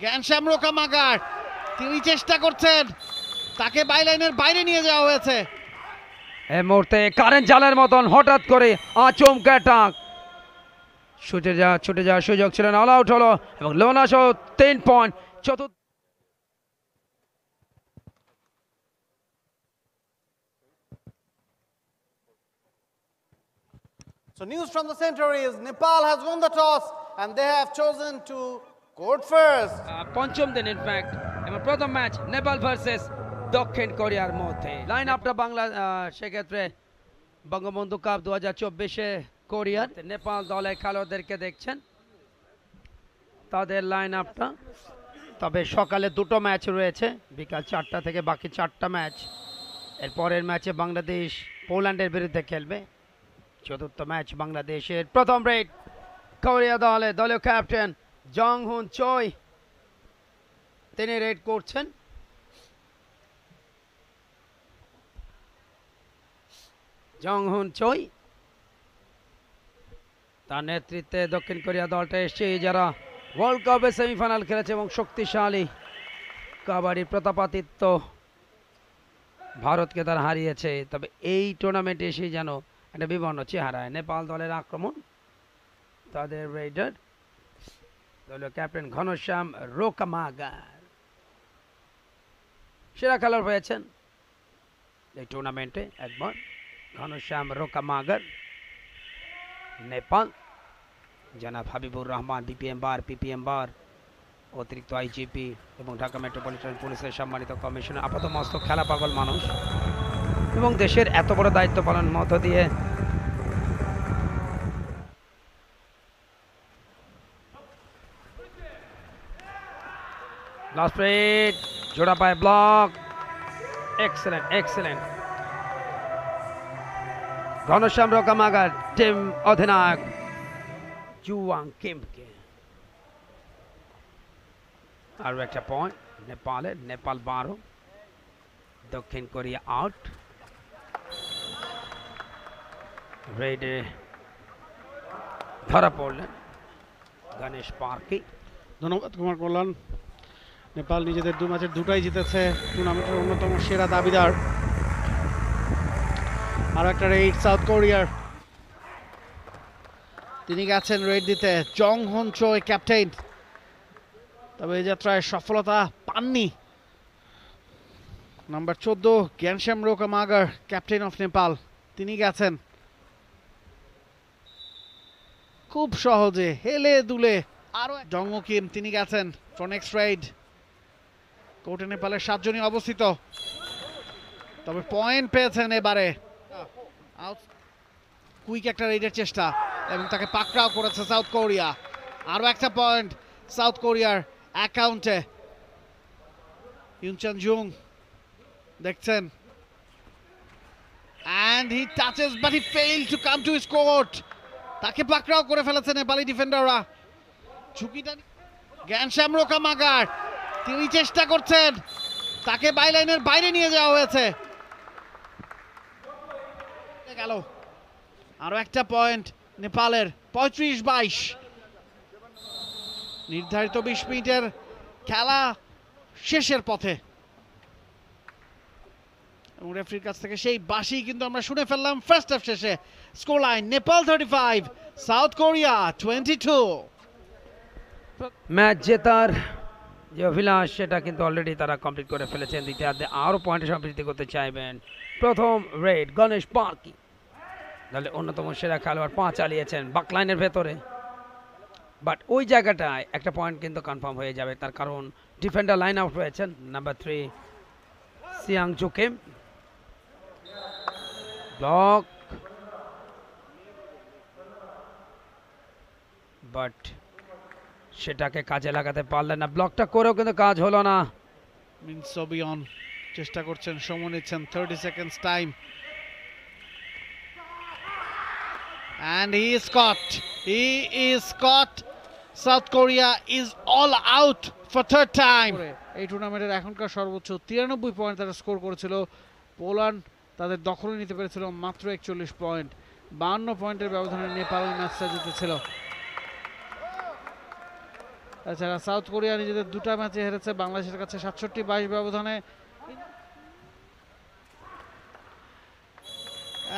গ্যানশ্যাম রোকামাগার তিনি চেষ্টা করছেন, তাকে বাইলাইনের বাইরে নিয়ে যাওয়া হয়েছে। এই মুহূর্তে কারেন্ট জালের মতন হঠাৎ করে আচমকা টাক ছুটে যাওয়ার সুযোগ ছিল না, অল আউট হলো এবং লোনা সহ 3 পয়েন্ট। চতুর্থ So news from the center is Nepal has won the toss and they have chosen to court first. পঞ্চম দিন ইনফ্যাক্ট এবং প্রথম ম্যাচ নেপাল ভার্সেস দক্ষিণ কোরিয়ার মধ্যে। লাইন আপটা বাংলা সেক্ষেত্রে বঙ্গবন্ধু কাপ 2024-এ কোরিয়ার নেপাল দলের খেলোয়াড়দেরকে দেখছেন তাদের লাইন আপটা। তবে সকালে দুটো ম্যাচ রয়েছে, বিকাল 4টা থেকে বাকি 4টা ম্যাচ। এর পরের ম্যাচে বাংলাদেশ পোল্যান্ডের বিরুদ্ধে খেলবে। চতুর্থ ম্যাচ বাংলাদেশের প্রথম রেড কোরিয়া দলীয় ক্যাপ্টেন জং হুন চয় তিনি রেড করছেন। জং হুন চয় তার নেতৃত্বে দক্ষিণ কোরিয়া দলটা এসছে যারা ওয়ার্ল্ড কাপে সেমিফাইনাল খেলেছে এবং শক্তিশালী কাবাডি প্রতাপাদিত্য ভারতকে তারা হারিয়েছে। তবে এই টুর্নামেন্টে এসে যেন একটা বিবর্ণ চেহারায় নেপাল দলের আক্রমণ। তাদের রেডার দলীয় ক্যাপ্টেন ঘনশ্যাম রোকামাগার সেরা খেলোয়াড় হয়েছেন এই টুর্নামেন্টে একবার। ঘনশ্যাম রোকামাগার নেপাল, জনাব হাবিবুর রহমান পিপিএম বার অতিরিক্ত আইজিপি এবং ঢাকা মেট্রোপলিটন পুলিশের সম্মানিত কমিশনার, আপাতমস্ত খেলা পাগল মানুষ এবং দেশের এত বড় দায়িত্ব পালনের মধ্য দিয়ে লাস্ট রেড জোড়া পায় ব্লক। এক্সেলেন্ট ঘনশ্যাম রোকামাগার টিম অধিনায়ক জুয়াং কিমকে। আরো একটা পয়েন্ট নেপালের, নেপাল 12 দক্ষিণ কোরিয়া আউট। রেডে ধরা পড়লেন গণেশ পার্কি। ধন্যবাদ কুমার কল্যাণ। নেপাল নিজেদের 2 ম্যাচের 2টাই জিতেছে, টুর্নামেন্টের অন্যতম সেরা দাবিদার। আর একটা রেড সাউথ কোরিয়ার, তিনি গেছেন রেড দিতে, জং হুন চয় ক্যাপ্টেন। তবে এই যাত্রায় সফলতা পাননি নাম্বার 14 গ্যানশ্যাম রোকামাগার ক্যাপ্টেন অফ নেপাল, তিনি গেছেন খুব সহজে হেলে দুলে। আরো জং কিম তিনি গেছেন ফর নেক্সট রাইড। কোর্টে নেপালের 7 জনই অবস্থিত, তবে পয়েন্ট পেয়েছেন এবারে। কুইক একটা রেডের চেষ্টা এবং তাকে পাকড়াও করেছে সাউথ কোরিয়া। আরো একটা পয়েন্ট সাউথ কোরিয়ার অ্যাকাউন্টে। ইউনচান জুং দেখছেন and he touches but he failed to come to his court. তাকে পাকড়াও করে ফেলেছে নেপালি ডিফেন্ডাররা। ঝুঁকিটা গ্যানশ্যাম রোকামাগার তিনি চেষ্টা করছেন, তাকে বাইলাইনের বাইরে নিয়ে যাওয়া হয়েছে। গেল আরো একটা পয়েন্ট নেপালের 35-22। নির্ধারিত 20 মিনিটের খেলা শেষের পথে এবং রেফারির কাছ থেকে সেই বাঁশি কিন্তু আমরা শুনে ফেললাম ফার্স্ট হাফ শেষে। Score line Nepal 35 south Korea 22। Match জেতার যে অভিলাষ সেটা কিন্তু অলরেডি তারা কমপ্লিট করে ফেলেছেন। দ্বিতীয়ার্ধে আরও পয়েন্টের সমৃদ্ধি করতে চাইবেন। প্রথম রেড গণেশ পার্কি দলের অন্যতম সেরা খেলোয়াড় 5 চালিয়েছেন বাকলাইনের ভেতরে, বাট ওই জায়গাটায় একটা পয়েন্ট কিন্তু কনফার্ম হয়ে যাবে, তার কারণ ডিফেন্ডার লাইন আউট হয়েছেন নাম্বার 3 সিয়াং জুকিম। ব্লক বাট সেটাকে কাজে লাগাতে পারলেন না, ব্লকটা করেও কিন্তু কাজ হলো না। মিন সোবিয়ন চেষ্টা করছেন, সময় নিচ্ছেন, 30 seconds time and he is caught. South Korea is all out for third time. এই টুর্নামেন্টের এখনকার সর্বোচ্চ 93 পয়েন্ট তারা স্কোর করেছিল। পোল্যান্ড তাদের দখলে নিতে পেরেছিল মাত্র 41 পয়েন্ট। 52 পয়েন্টের ব্যবধানে নেপাল ম্যাচটা জিতেছিল। এছাড়া সাউথ কোরিয়া নিজেদের 2টা ম্যাচে হেরেছে বাংলাদেশের কাছে 67-22 ব্যবধানে।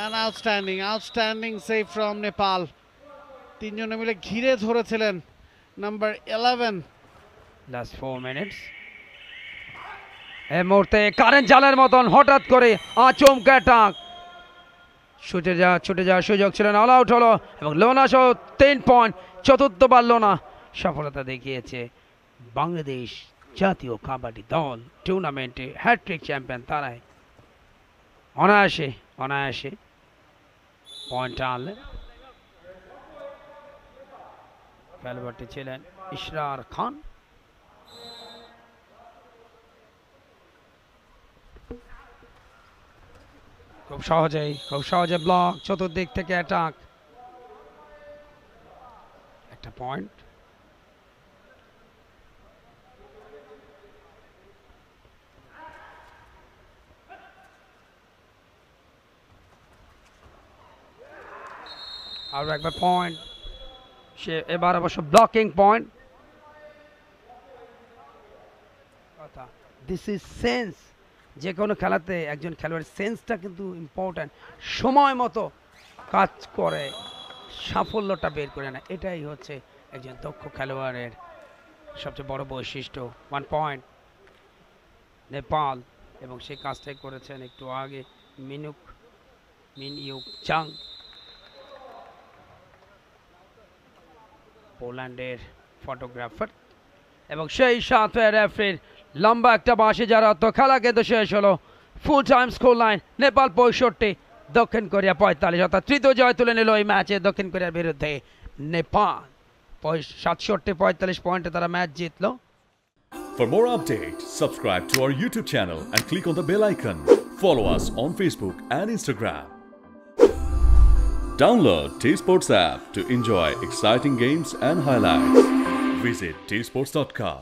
An outstanding save from Nepal. তিনজনে মিলে ঘিরে ধরেছিলেন নাম্বার 11। Last 4 minutes. এই মুহূর্তে কারেন্ট জালের মতন হঠাৎ করে আচমকা টাক ছুটে যাওয়ার সুযোগ ছিল না, অল আউট হলো এবং লোনা সহ 3 পয়েন্ট। চতুর্থবার লোনা সফলতা দেখিয়েছে। বাংলাদেশ জাতীয় কাবাডি দল টুর্নামেন্টে হ্যাট্রিক চ্যাম্পিয়ন তারাই অনায়াসে পয়েন্ট আনলেন। খেলোয়াড়টি ছিলেন ইশরার খান। খুব সহজে ব্লক, চতুর্দিক থেকে অ্যাটাক, একটা পয়েন্ট। আর একবার পয়েন্ট, সে এবার অবশ্য blocking point. This is sense. যে কোনো খেলাতে একজন খেলোয়াড়ের সেন্সটা কিন্তু ইম্পর্ট্যান্ট। সময় মতো কাজ করে সাফল্যটা বের করে না, এটাই হচ্ছে একজন দক্ষ খেলোয়াড়ের সবচেয়ে বড় বৈশিষ্ট্য। 1 পয়েন্ট নেপাল, এবং সেই কাজটাই করেছেন একটু আগে মিন ইউক চাং, পোল্যান্ডের ফটোগ্রাফার। এবং সেই সাথে রেফারির লম্বা একটা বাঁশি, যার অর্থ খেলা কিন্তু শেষ হলো। Full time score line Nepal 65, দক্ষিণ কোরিয়া 45, অর্থাৎ তৃতীয় জয় তুলে নিল এই ম্যাচে দক্ষিণ কোরিয়ার বিরুদ্ধে নেপাল। 67-45 পয়েন্টে তারা ম্যাচ জিতলো। For more updates, subscribe to our YouTube channel and click on the bell icon. Follow us on Facebook and Instagram. Download T-Sports app to enjoy exciting games and highlights. Visit tsports.com.